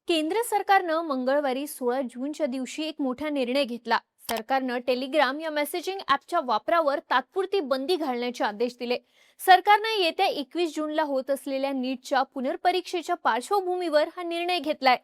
केंद्र सरकारनं मंगळवारी 16 जूनच्या दिवशी एक मोठा निर्णय घेतला. सरकारनं टेलिग्राम या मेसेजिंग ॲपच्या वापरावर तात्पुरती बंदी घालण्याचे आदेश दिले. सरकारनं येत्या 21 जूनला होत असलेल्या नीटच्या पुनर्परीक्षेच्या पार्श्वभूमीवर हा निर्णय घेतलाय.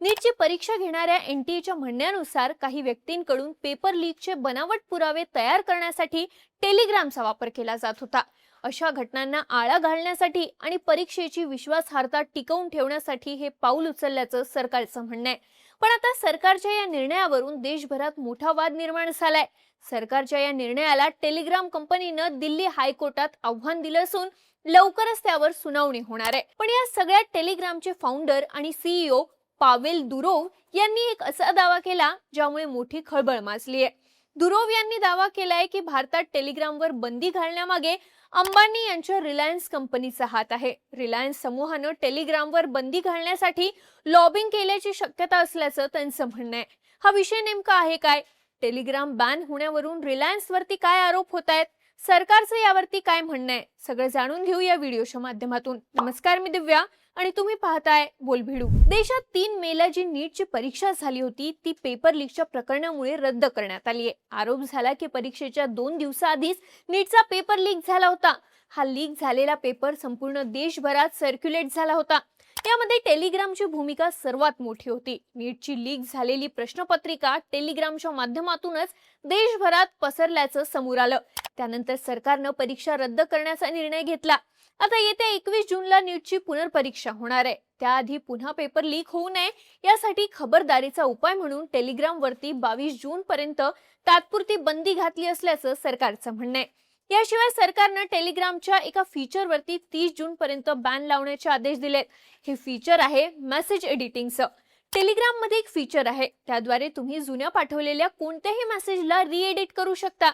नीटची परीक्षा घेणाऱ्या एनटीएच्या म्हणण्यानुसार काही व्यक्तींकडून पेपर लीकचे बनावट पुरावे तयार करण्यासाठी टेलिग्रामचा वापर केला जात होता. अशा घटनांना आळा घालण्यासाठी आणि परीक्षेची विश्वासार्हता टिकवून ठेवण्यासाठी हे पाऊल उचलल्याचं सरकारचं म्हणणं आहे. पण आता सरकारच्या या निर्णयावरून देशभरात मोठा वाद निर्माण झालाय. सरकारच्या या निर्णयाला टेलिग्राम कंपनीनं दिल्ली हायकोर्टात आव्हान दिलं असून लवकरच त्यावर सुनावणी होणार आहे. पण या सगळ्यात टेलिग्रामचे फाउंडर आणि सीईओ पावेल दुरोव यांनी एक असा दावा केला ज्यामुळे मोठी खळबळ माजली आहे. दुरोव यांनी दावा केलाय की भारतात टेलिग्रामवर बंदी घालण्यामागे अंबानी यांच्या रिलायन्स कंपनीचा हात आहे. रिलायन्स समूहानं टेलिग्रामवर बंदी घालण्यासाठी लॉबिंग केल्याची शक्यता असल्याचं त्यांचं म्हणणं आहे. हा विषय नेमका आहे काय? टेलिग्राम बॅन होण्यावरून रिलायन्सवरती काय आरोप होत आहेत? सरकारचं यावरती काय म्हणणं आहे? सगळं जाणून घेऊ या व्हिडिओच्या माध्यमातून. नमस्कार, मी दिव्या आणि तुम्ही पाहताय बोलभिडू. देशात 3 मेला जी नीटची परीक्षा झाली होती ती पेपर लीकच्या प्रकरणामुळे रद्द करण्यात आली आहे. आरोप झाला की परीक्षेच्या 2 दिवसाआधीच नीटचा पेपर लीक झाला होता. हा लीक झालेला पेपर संपूर्ण देशभरात सर्क्युलेट झाला होता. यामध्ये टेलिग्रामची भूमिका सर्वात मोठी होती. नीटची लीक झालेली प्रश्नपत्रिका टेलिग्रामच्या माध्यमातूनच देशभरात पसरल्याचं समोर आलं. त्यानंतर सरकारनं परीक्षा रद्द करण्याचा निर्णय घेतला. आता येत्या 21 जूनला नीटची पुनर्परीक्षा होणार आहे. त्याआधी पुन्हा पेपर लीक होऊ नये यासाठी खबरदारीचा उपाय म्हणून टेलिग्रामवरती 22 जून पर्यंत तात्पुरती बंदी घातली असल्याचं सरकारचं म्हणणं आहे. याशिवाय सरकारनं टेलिग्रामच्या एका फीचरवरती 30 जून पर्यंत बॅन लावण्याचे आदेश दिलेत. हे फीचर आहे मेसेज एडिटिंगचं. टेलिग्राम मध्ये एक फीचर आहे, त्याद्वारे तुम्ही जुन्या पाठवलेल्या कोणत्याही मेसेजला रिएडिट करू शकता,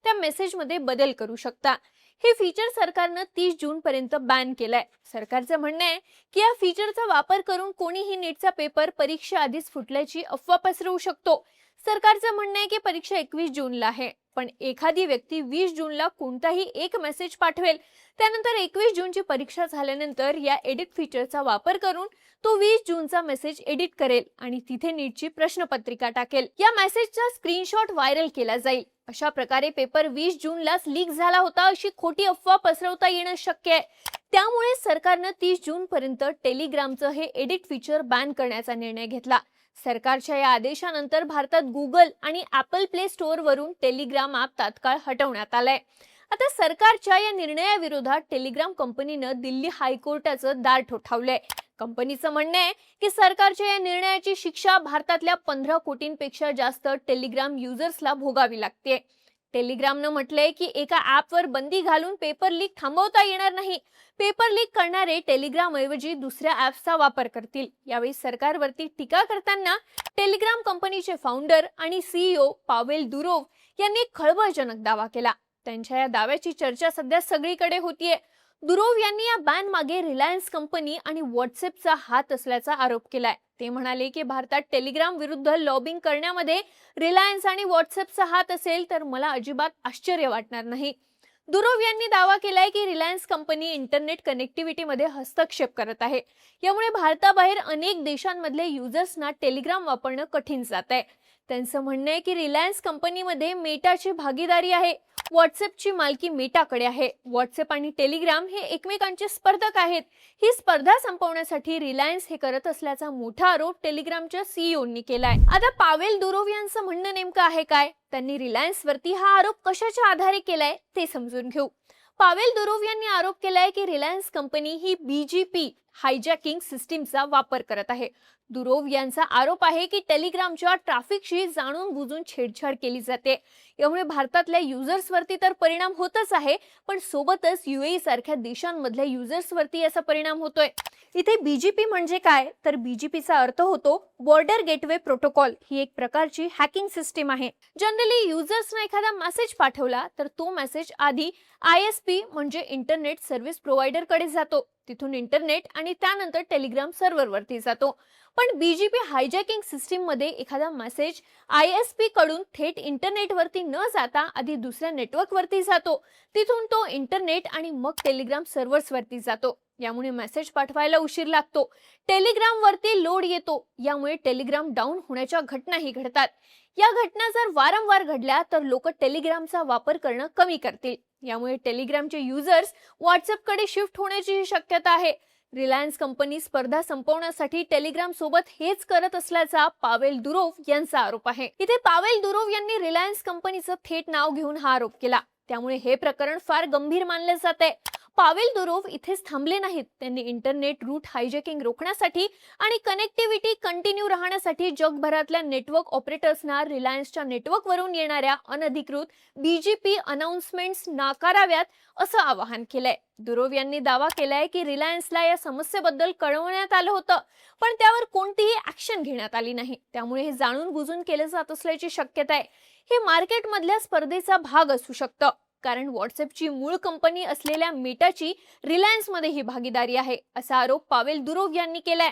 त्या मेसेजमध्ये बदल करू शकता. हे फीचर सरकारनं 30 जून पर्यंत बॅन केलंय. सरकारचं म्हणणं आहे की या फीचरचा वापर करून कोणीही नीटचा पेपर परीक्षा आधीच फुटल्याची अफवा पसरवू शकतो. सरकारचं म्हणणं आहे की परीक्षा 21 जूनला आहे, पण एखादी व्यक्ती 20 जूनला कोणताही एक मेसेज पाठवेल, त्यानंतर 21 जूनची परीक्षा झाल्यानंतर या एडिट फीचरचा वापर करून तो 20 जूनचा मेसेज एडिट करेल आणि तिथे नीटची प्रश्नपत्रिका टाकेल. या मेसेजचा स्क्रीनशॉट व्हायरल केला जाईल. अशा प्रकारे पेपर 20 जूनलाच लीक झाला होता अशी खोटी अफवा पसरवता येणं शक्य आहे. त्यामुळे सरकारनं 30 जून पर्यंत टेलिग्रामचं हे एडिट फीचर बॅन करण्याचा निर्णय घेतला. सरकारच्या या आदेशानंतर भारतात गुगल आणि ॲपल प्ले स्टोअरवरून टेलिग्राम ॲप तात्काळ हटवण्यात आलंय. आता सरकारच्या या निर्णयाविरोधात टेलिग्राम कंपनीनं दिल्ली हायकोर्टाचं दार ठोठावलंय. कंपनीचं म्हणणं आहे की सरकारच्या या निर्णयाची शिक्षा भारतातल्या 15 कोटींपेक्षा जास्त टेलिग्राम युजर्सला भोगावी लागते. टेलिग्रामनं म्हटलंय की एका ॲपवर बंदी घालून पेपर लीक थांबवता येणार नाही. पेपर लीक करणारे टेलिग्राम ऐवजी दुसऱ्या ॲप्सचा वापर करतील. यावेळी सरकारवरती टीका करताना टेलिग्राम कंपनीचे फाउंडर आणि सीईओ पावेल दुरोव यांनी खळबळजनक दावा केला. त्यांच्या या दाव्याची चर्चा सध्या सगळीकडे होतीये. दुरोव यांनी या बॅन मागे रिलायन्स कंपनी आणि व्हॉट्सअपचा हात असल्याचा आरोप केलाय. ते म्हणाले की भारतात टेलिग्राम विरुद्ध लॉबिंग करण्यामध्ये रिलायन्स आणि व्हॉट्सअपचा हात असेल तर मला अजिबात आश्चर्य वाटणार नाही. दुरोव यांनी दावा केलाय की रिलायन्स कंपनी इंटरनेट कनेक्टिव्हिटीमध्ये हस्तक्षेप करत आहे. यामुळे भारताबाहेर अनेक देशांमधले युजर्सना टेलिग्राम वापरणं कठीण जात आहे. त्यांचं म्हणणं आहे की रिलायन्स कंपनीमध्ये मेटाची भागीदारी आहे. व्हॉट्सअपची मालकी मेटाकडे आहे. व्हॉट्सअप आणि टेलिग्राम हे एकमेकांचे स्पर्धक आहेत. ही स्पर्धा संपवण्यासाठी रिलायन्स हे करत असल्याचा मोठा आरोप टेलिग्रामच्या सीईओंनी केलाय. आता पावेल दुरोव यांचं म्हणणं नेमकं आहे काय? त्यांनी रिलायन्सवरती हा आरोप कशाच्या आधारे केलाय ते समजून घेऊ. पावेल दुरोव यांनी आरोप केलाय की रिलायन्स कंपनी ही बीजीपी हायजॅकिंग सिस्टीमचा वापर करत आहे. दुरोव यांचा आरोप आहे की टेलिग्रामच्या ट्रॅफिकशी जाणून बुजून छेडछाड केली जाते. यामुळे भारतातल्या युजर्सवरती तर परिणाम होतच आहे, पण सोबतच यूएई सारख्या देशांमधल्या युजर्सवरती याचा परिणाम होतोय. इथे बीजीपी म्हणजे काय तर बीजीपीचा अर्थ होतो बॉर्डर गेटवे प्रोटोकॉल. ही एक प्रकारची हॅकिंग सिस्टीम आहे. जनरली युजर्सने एखादा मेसेज पाठवला तर तो मेसेज आधी आयएसपी म्हणजे इंटरनेट सर्व्हिस प्रोव्हायडर कडे जातो. तिथून इंटरनेट आणि त्यानंतर टेलिग्राम सर्व्हरवरती जातो. पण बीजीपी हायजॅकिंग सिस्टीम मध्ये एखादा मेसेज आयएसपी कडून थेट इंटरनेटवरती न जाता आधी दुसऱ्या नेटवर्कवरती जातो. तिथून तो इंटरनेट आणि मग टेलिग्राम सर्व्हर्सवरती जातो. यामुळे मेसेज पाठवायला उशीर लागतो, टेलिग्राम वरती लोड येतो, यामुळे टेलिग्राम डाऊन होण्याच्या घटनाही घडतात. या घटना जर वारंवार घडल्या तर लोक टेलिग्रामचा वापर करणं कमी करतील. यामुळे टेलिग्रामचे युजर्स व्हॉट्सअपकडे शिफ्ट होण्याची शक्यता आहे. रिलायन्स कंपनी स्पर्धा संपवण्यासाठी टेलिग्राम सोबत हेच करत असल्याचा पावेल दुरोव यांचा आरोप आहे. इथे पावेल दुरोव यांनी रिलायन्स कंपनीचं थेट नाव घेऊन हा आरोप केला. त्यामुळे हे प्रकरण फार गंभीर मानले जाते. पावेल दुरोव इथेच थांबले नाहीत. त्यांनी इंटरनेट रूट हायजॅकिंग रोखण्यासाठी आणि कनेक्टिव्हिटी कंटिन्यू राहण्यासाठी जगभरातल्या नेटवर्क ऑपरेटर्सना रिलायन्सच्या नेटवर्कवरून येणाऱ्या अनधिकृत बीजीपी अनाउन्समेंट्स नाकाराव्यात असं आवाहन केलंय. दुरोव यांनी दावा केलाय की रिलायन्सला या समस्येबद्दल कळवण्यात आलं होतं, पण त्यावर कोणतीही ऍक्शन घेण्यात आली नाही. त्यामुळे हे जाणून बुजून केलं जात असल्याची शक्यता आहे. हे मार्केटमधल्या स्पर्धेचा भाग असू शकतं, कारण व्हॉट्सअपची मूळ कंपनी असलेल्या मेटाची रिलायन्समध्ये ही भागीदारी आहे, असा आरोप पावेल दुरोव यांनी केलाय.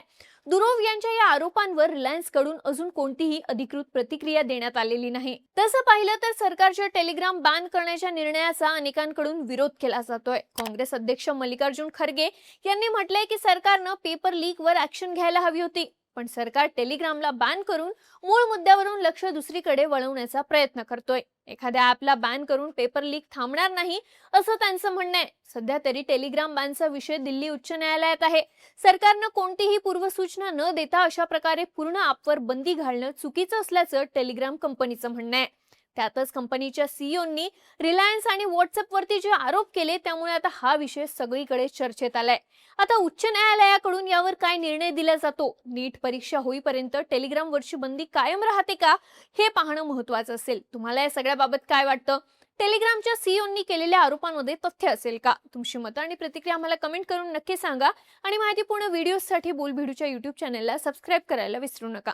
दुरोव यांच्या या आरोपांवर रिलायन्स कडून अजून कोणतीही अधिकृत प्रतिक्रिया देण्यात आलेली नाही. तसं पाहिलं तर सरकारच्या टेलिग्राम बॅन करण्याच्या निर्णयाचा अनेकांकडून विरोध केला जातोय. काँग्रेस अध्यक्ष मल्लिकार्जुन खरगे यांनी म्हटलंय की सरकारनं पेपर लीक वर ऍक्शन घ्यायला हवी होती, पण सरकार टेलिग्रामला बॅन करून मूळ मुद्द्यावरून लक्ष दुसरीकडे वळवण्याचा प्रयत्न करतोय. एखाद्या ॲपला बॅन करून पेपर लीक थांबणार नाही असं त्यांचं म्हणणं आहे. सध्या तरी टेलिग्राम बॅनचा विषय दिल्ली उच्च न्यायालयात आहे. सरकारनं कोणतीही पूर्वसूचना न देता अशा प्रकारे पूर्ण ॲपवर बंदी घालणं चुकीचं असल्याचं टेलिग्राम कंपनीचं म्हणणं आहे. त्यातच कंपनीच्या सीईओंनी रिलायन्स आणि व्हॉट्सअपवरती जे आरोप केले, त्यामुळे आता हा विषय सगळीकडे चर्चेत आलाय. आता उच्च न्यायालयाकडून यावर काय निर्णय दिला जातो, नीट परीक्षा होईपर्यंत टेलिग्रामवरची बंदी कायम राहते का, हे पाहणं महत्त्वाचं असेल. तुम्हाला या सगळ्याबाबत काय वाटतं? टेलिग्रामच्या सीईओंनी केलेल्या आरोपांमध्ये तथ्य असेल का? तुमची मतं आणि प्रतिक्रिया आम्हाला कमेंट करून नक्की सांगा आणि माहितीपूर्ण व्हिडिओसाठी बोलबिडूच्या YouTube चॅनलला सबस्क्राईब करायला विसरू नका.